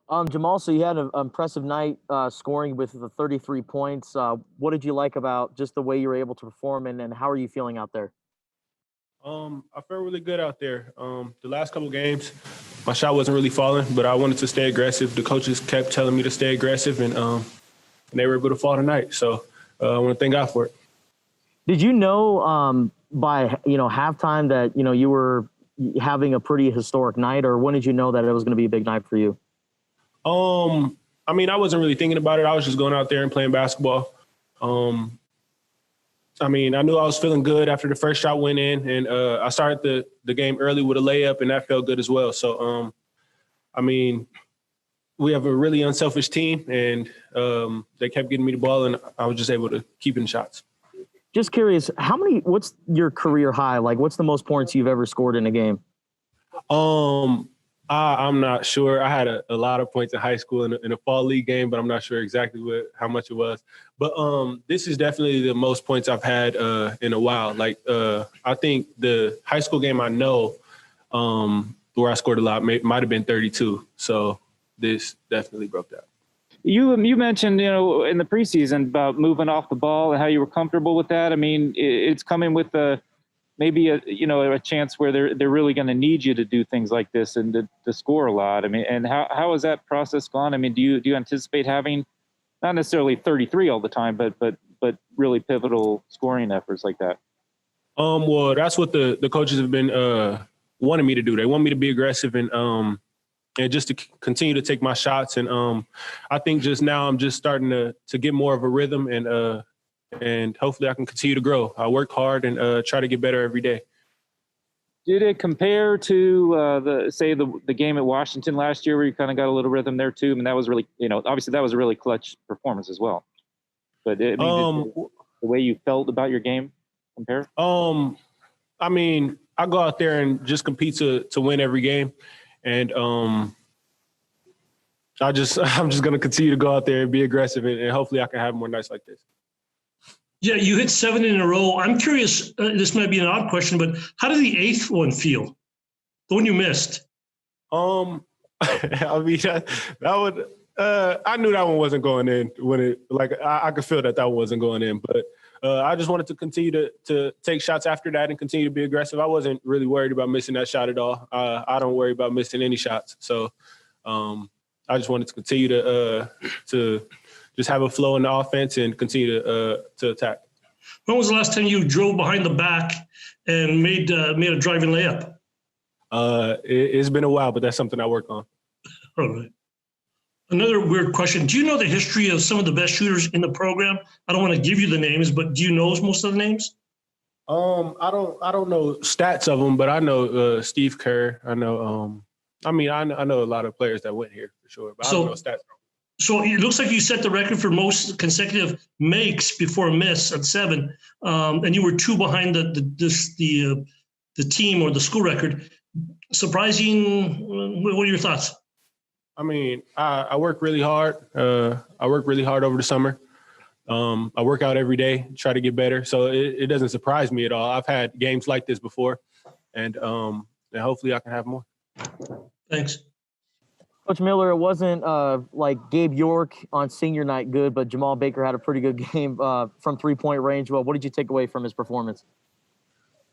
Jemarl, so you had an impressive night scoring with the 33 points. What did you like about just the way you were able to perform, and how are you feeling out there? I felt really good out there. The last couple games, my shot wasn't really falling, but I wanted to stay aggressive. The coaches kept telling me to stay aggressive, and they were able to fall tonight. So I want to thank God for it. Did you know by halftime that you were having a pretty historic night, or when did you know that it was going to be a big night for you? I mean, I wasn't really thinking about it. I was just going out there and playing basketball. I mean, I knew I was feeling good after the first shot went in, and I started the game early with a layup, and that felt good as well. So, I mean, we have a really unselfish team, and they kept getting me the ball, and I was just able to keep in shots. Just curious, what's your career high? Like, what's the most points you've ever scored in a game? I'm not sure. I had a lot of points in high school in a fall league game, but I'm not sure exactly how much it was. But this is definitely the most points I've had in a while. Like I think the high school game I know where I scored a lot might have been 32. So this definitely broke that. You mentioned, in the preseason about moving off the ball and how you were comfortable with that. I mean, it's coming with maybe a chance where they're really going to need you to do things like this and to score a lot. I mean, and how has that process gone? I mean, do you anticipate having not necessarily 33 all the time, but really pivotal scoring efforts like that? Well, that's what the coaches have been wanting me to do. They want me to be aggressive and just to continue to take my shots. And I think just now I'm just starting to get more of a rhythm, and hopefully I can continue to grow. I work hard and try to get better every day. Did it compare to the game at Washington last year where you kind of got a little rhythm there too? I mean, that was really, obviously that was a really clutch performance as well. But did the way you felt about your game compare? I mean, I go out there and just compete to win every game. And I'm just going to continue to go out there and be aggressive, and hopefully I can have more nights like this. Yeah, you hit 7 in a row. I'm curious, this might be an odd question, but how did the 8th one feel? The one you missed? I mean, that would I knew that one wasn't going in I could feel that one wasn't going in, but I just wanted to continue to take shots after that and continue to be aggressive. I wasn't really worried about missing that shot at all. I don't worry about missing any shots. So I just wanted to continue to just have a flow in the offense and continue to attack. When was the last time you drove behind the back and made a driving layup? It's been a while, but that's something I work on. All right. Another weird question. Do you know the history of some of the best shooters in the program? I don't want to give you the names, but do you know most of the names? I don't know stats of them, but I know Steve Kerr. I know I know a lot of players that went here for sure, but I don't know stats. So it looks like you set the record for most consecutive makes before a miss at 7, and you were 2 behind the team or the school record. Surprising. What are your thoughts? I mean, I work really hard. I work really hard over the summer. I work out every day, try to get better. So it doesn't surprise me at all. I've had games like this before, and hopefully I can have more. Thanks. Coach Miller, it wasn't like Gabe York on senior night good, but Jemarl Baker had a pretty good game from three-point range. Well, what did you take away from his performance?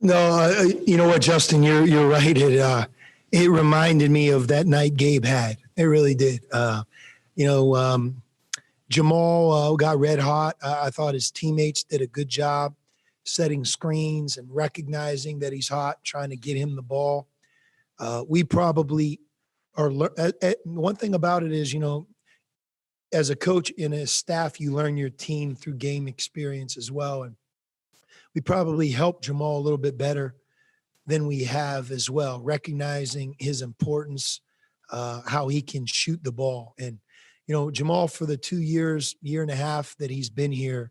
No, you know what, Justin, you're right. It reminded me of that night Gabe had. It really did. Jemarl got red hot. I thought his teammates did a good job setting screens and recognizing that he's hot, trying to get him the ball. We probably are one thing about it is, as a coach and a staff, you learn your team through game experience as well. And we probably helped Jemarl a little bit better than we have as well, recognizing his importance, how he can shoot the ball. And, Jemarl, for the 2 years, year and a half that he's been here,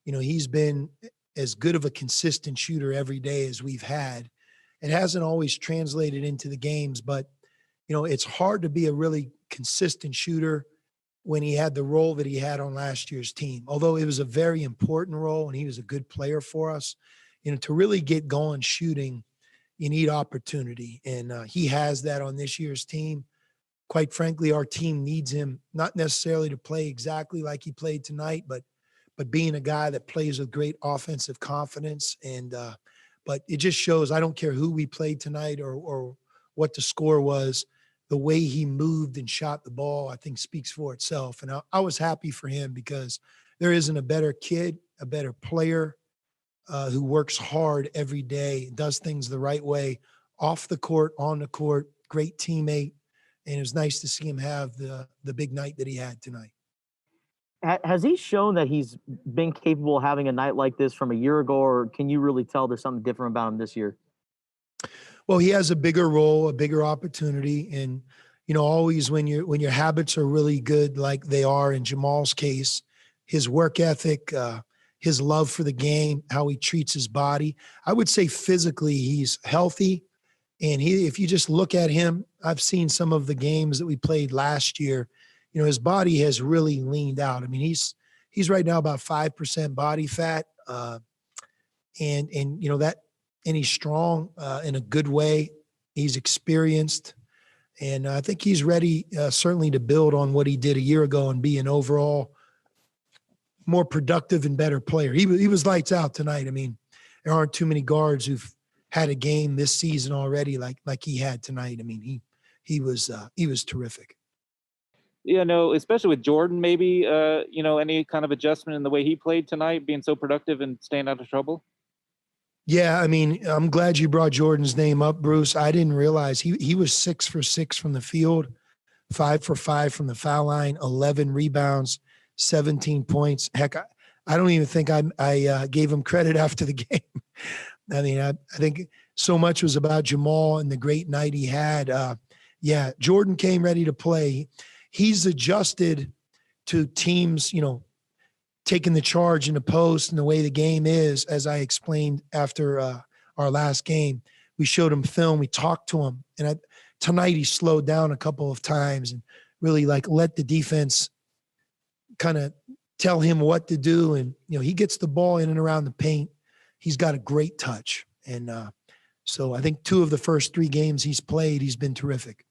he's been as good of a consistent shooter every day as we've had. It hasn't always translated into the games, but, it's hard to be a really consistent shooter when he had the role that he had on last year's team. Although it was a very important role and he was a good player for us, to really get going shooting, you need opportunity. And he has that on this year's team quite frankly, our team needs him, not necessarily to play exactly like he played tonight, but being a guy that plays with great offensive confidence. And but it just shows, I don't care who we played tonight or what the score was, the way he moved and shot the ball, I think speaks for itself. And I was happy for him because there isn't a better kid, a better player who works hard every day, does things the right way, off the court, on the court, great teammate. And it was nice to see him have the big night that he had tonight. Has he shown that he's been capable of having a night like this from a year ago, or can you really tell there's something different about him this year? Well, he has a bigger role, a bigger opportunity. And, always when your habits are really good, like they are in Jemarl's case, his work ethic, his love for the game, how he treats his body, I would say physically he's healthy. And if you just look at him, I've seen some of the games that we played last year, his body has really leaned out. I mean, he's right now about 5% body fat. And he's strong in a good way. He's experienced. And I think he's ready certainly to build on what he did a year ago and be an overall more productive and better player. He was lights out tonight. I mean, there aren't too many guards who've had a game this season already like he had tonight. I mean, he was terrific. Especially with Jordan, maybe, any kind of adjustment in the way he played tonight, being so productive and staying out of trouble? Yeah, I mean, I'm glad you brought Jordan's name up, Bruce. I didn't realize he was 6 for 6 from the field, 5 for 5 from the foul line, 11 rebounds, 17 points. Heck, I don't even think I gave him credit after the game. I mean, I think so much was about Jemarl and the great night he had. Jordan came ready to play. He's adjusted to teams, taking the charge in the post and the way the game is, as I explained after our last game. We showed him film. We talked to him. And tonight he slowed down a couple of times and really let the defense kind of tell him what to do. And, he gets the ball in and around the paint. He's got a great touch. And so I think 2 of the first 3 games he's played, he's been terrific.